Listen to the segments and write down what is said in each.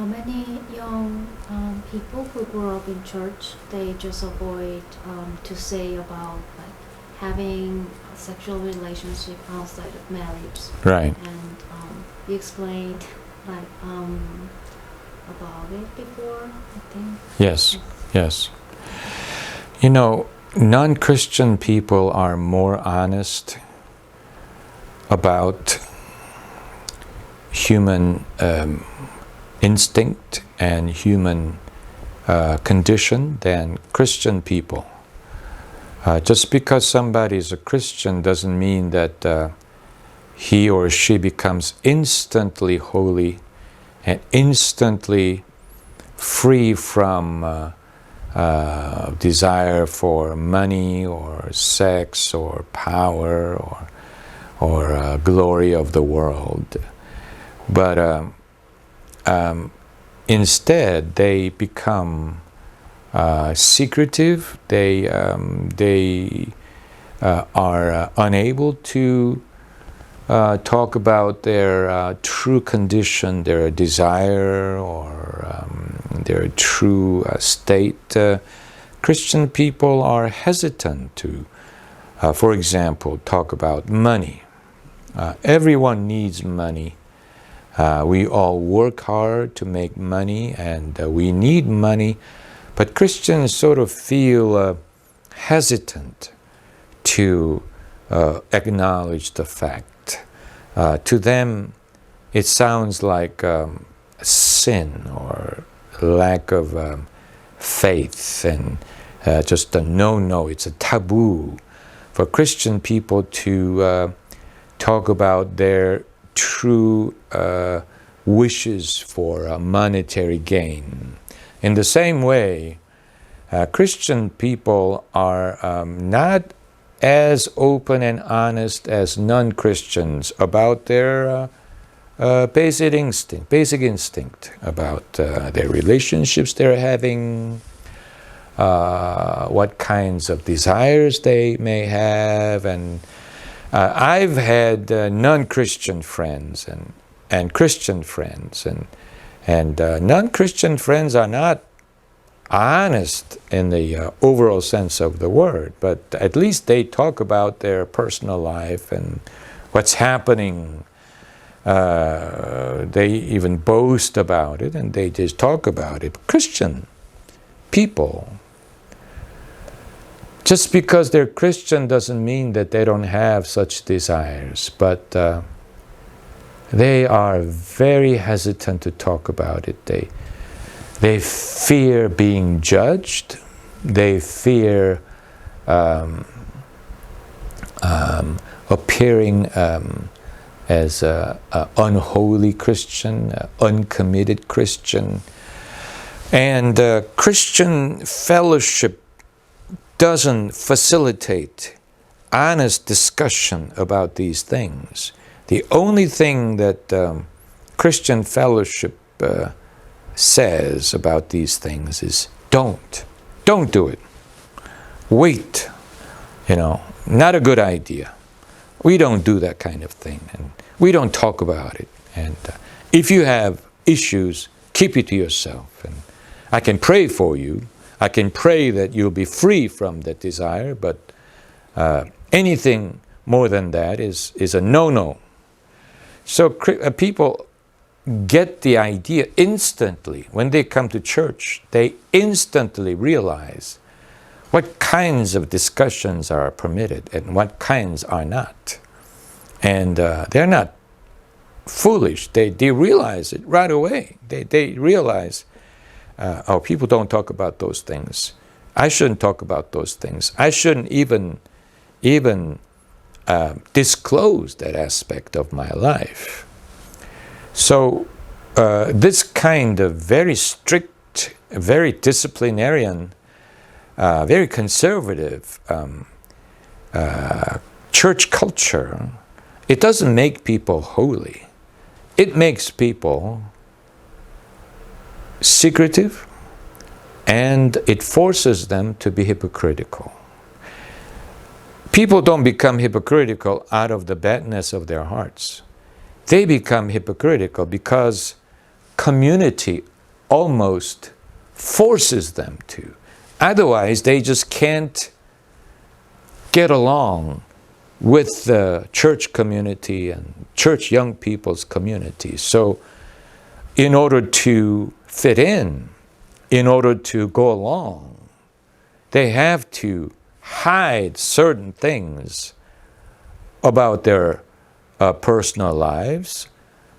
many young people who grew up in church, they just avoid to say about like having a sexual relationship outside of marriage. Right. And you explained like about it before, I think. Yes, yes. You know, non-Christian people are more honest about human instinct and human condition than Christian people. Just because somebody is a Christian doesn't mean that he or she becomes instantly holy and instantly free from desire for money or sex or power or glory of the world. But instead, they become secretive. They are unable to talk about their true condition, their desire, or their true state. Christian people are hesitant to, for example, talk about money. Everyone needs money. We all work hard to make money, and we need money, but Christians sort of feel hesitant to acknowledge the fact. To them, it sounds like sin or lack of faith, and just a no-no. It's a taboo for Christian people to talk about their true wishes for monetary gain. In the same way, Christian people are not as open and honest as non-Christians about their basic instinct about their relationships they're having, what kinds of desires they may have. And I've had non-Christian friends and Christian friends, and non-Christian friends are not honest in the overall sense of the word, but at least they talk about their personal life and what's happening. They even boast about it, and they just talk about it. Christian people, just because they're Christian doesn't mean that they don't have such desires, but they are very hesitant to talk about it. They fear being judged. They fear appearing as an unholy Christian, uncommitted Christian. And Christian fellowship doesn't facilitate honest discussion about these things. The only thing that Christian fellowship says about these things is don't do it. Wait, not a good idea. We don't do that kind of thing, and we don't talk about it. And if you have issues, keep it to yourself. And I can pray for you. I can pray that you'll be free from that desire, but anything more than that is a no-no. So people get the idea instantly. When they come to church, they instantly realize what kinds of discussions are permitted and what kinds are not. And they're not foolish. They realize it right away. They realize, people don't talk about those things. I shouldn't talk about those things. I shouldn't even disclose that aspect of my life. So this kind of very strict, very disciplinarian, very conservative church culture, it doesn't make people holy. It makes people secretive, and it forces them to be hypocritical. People don't become hypocritical out of the badness of their hearts. They become hypocritical because community almost forces them to. Otherwise, they just can't get along with the church community and church young people's community. So in order to fit in order to go along, they have to hide certain things about their personal lives,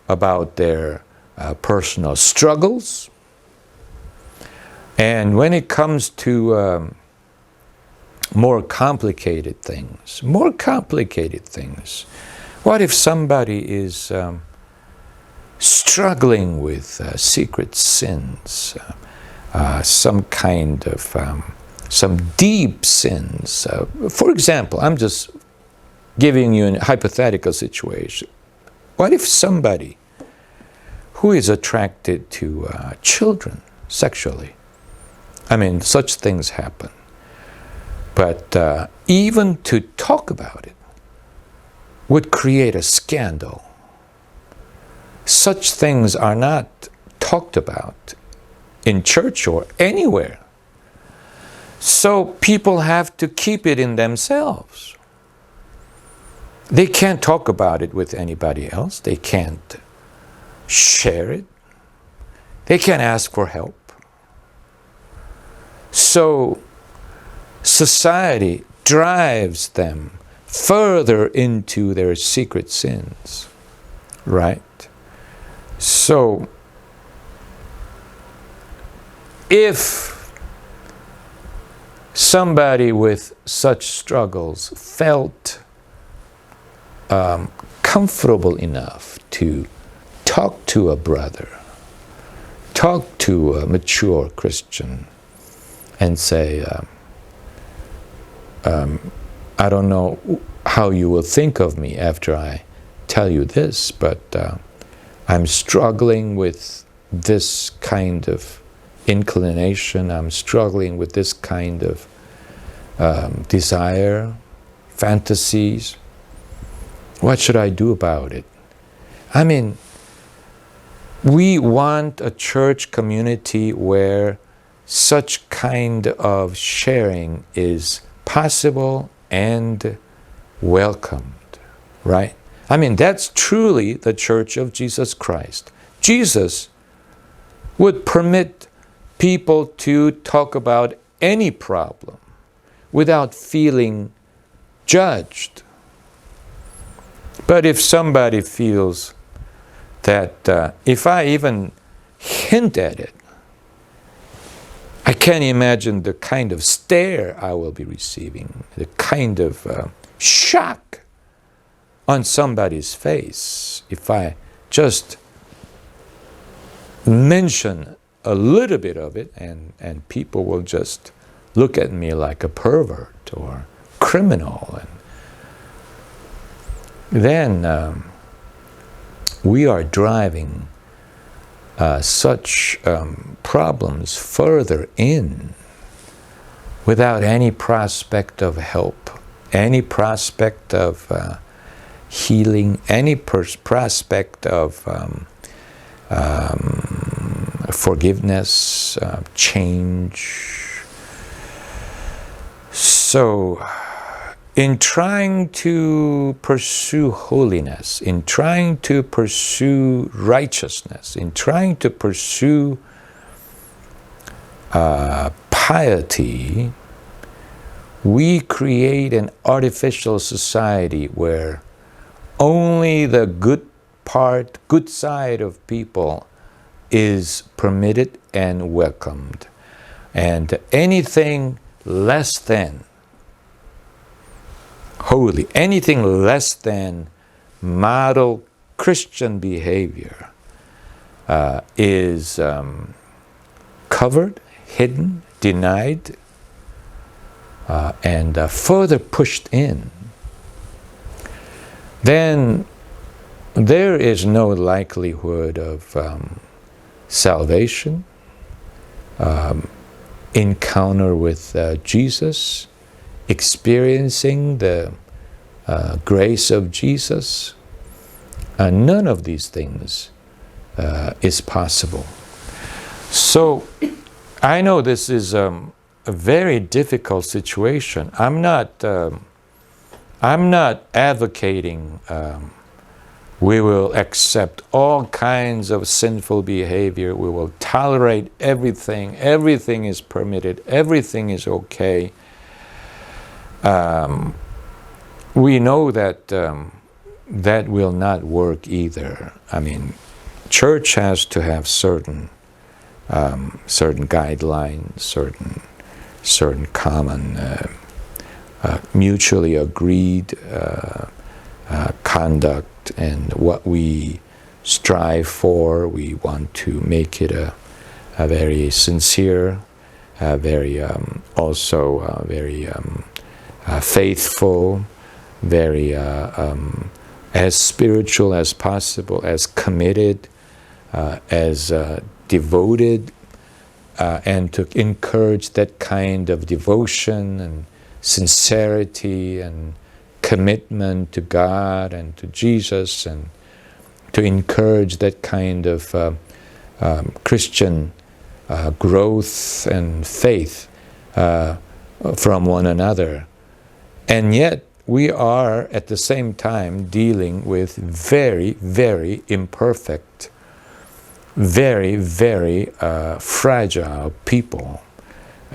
about their personal struggles. And when it comes to more complicated things, what if somebody is struggling with secret sins, some kind of some deep sins? For example, I'm just giving you a hypothetical situation. What if somebody who is attracted to children sexually, I mean, such things happen, but even to talk about it would create a scandal. Such things are not talked about in church or anywhere. So people have to keep it in themselves. They can't talk about it with anybody else. They can't share it. They can't ask for help. So society drives them further into their secret sins, right? So if somebody with such struggles felt comfortable enough to talk to a brother, talk to a mature Christian and say, I don't know how you will think of me after I tell you this, but I'm struggling with this kind of inclination, I'm struggling with this kind of desire, fantasies. What should I do about it? I mean, we want a church community where such kind of sharing is possible and welcomed, right? I mean, that's truly the Church of Jesus Christ. Jesus would permit people to talk about any problem without feeling judged. But if somebody feels that if I even hint at it, I can't imagine the kind of stare I will be receiving, the kind of shock on somebody's face if I just mention a little bit of it, and people will just look at me like a pervert or criminal. And then we are driving such problems further in without any prospect of help, any prospect of healing, any prospect of forgiveness, change. So, in trying to pursue holiness, in trying to pursue righteousness, in trying to pursue piety, we create an artificial society where only the good part, good side of people is permitted and welcomed. And anything less than holy, anything less than model Christian behavior is covered, hidden, denied, and further pushed in. Then there is no likelihood of salvation, encounter with Jesus, experiencing the grace of Jesus. None of these things is possible. So So I know this is a very difficult situation. I'm not advocating we will accept all kinds of sinful behavior. We will tolerate everything. Everything is permitted. Everything is okay. We know that that will not work either. I mean, church has to have certain guidelines, certain common, mutually agreed conduct. And what we strive for, we want to make it a very sincere, very faithful, very as spiritual as possible, as committed, as devoted, and to encourage that kind of devotion and sincerity and commitment to God and to Jesus, and to encourage that kind of Christian growth and faith from one another. And yet we are at the same time dealing with very, very imperfect, very, very fragile people.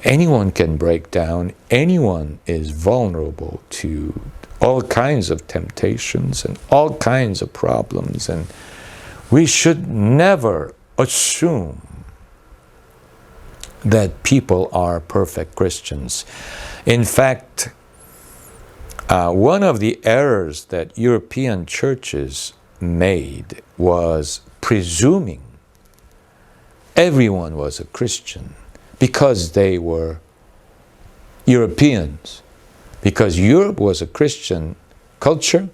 Anyone can break down. Anyone is vulnerable to all kinds of temptations and all kinds of problems, and we should never assume that people are perfect Christians. In fact, one of the errors that European churches made was presuming everyone was a Christian because they were Europeans. Because Europe was a Christian culture,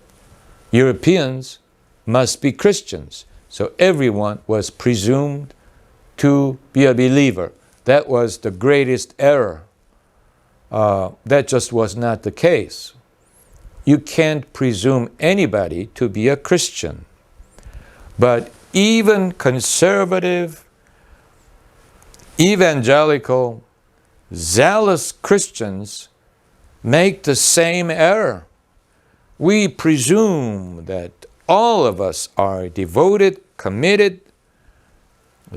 Europeans must be Christians. So everyone was presumed to be a believer. That was the greatest error. That just was not the case. You can't presume anybody to be a Christian. But even conservative, evangelical, zealous Christians make the same error. We presume that all of us are devoted, committed,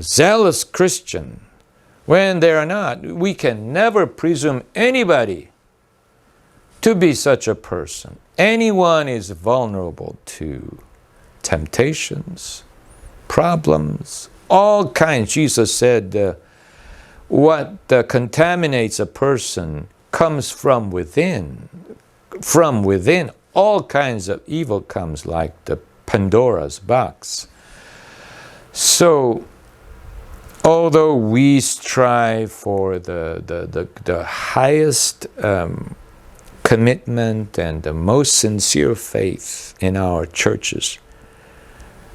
zealous Christian, when they are not. We can never presume anybody to be such a person. Anyone is vulnerable to temptations, problems, all kinds. Jesus said, what contaminates a person comes from within. From within, all kinds of evil comes, like the Pandora's box. So, although we strive for the highest commitment and the most sincere faith in our churches,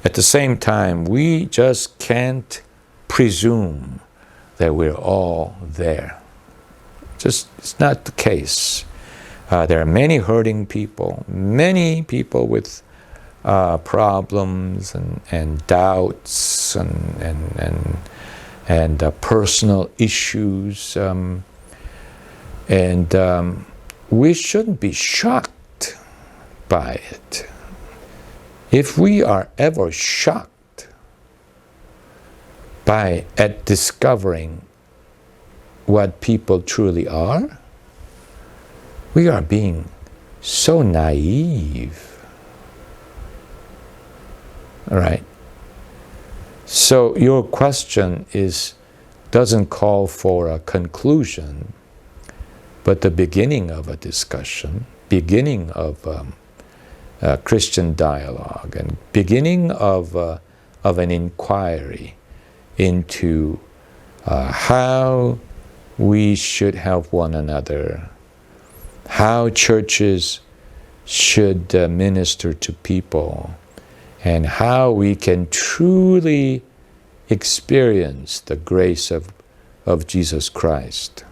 at the same time, we just can't presume that we're all there. Just, it's not the case. There are many hurting people, many people with problems and doubts and personal issues, and we shouldn't be shocked by it. If we are ever shocked at discovering what people truly are, we are being so naive. All right? So your question doesn't call for a conclusion, but the beginning of a discussion, beginning of Christian dialogue, and beginning of an inquiry into how we should help one another, how churches should minister to people, and how we can truly experience the grace of Jesus Christ.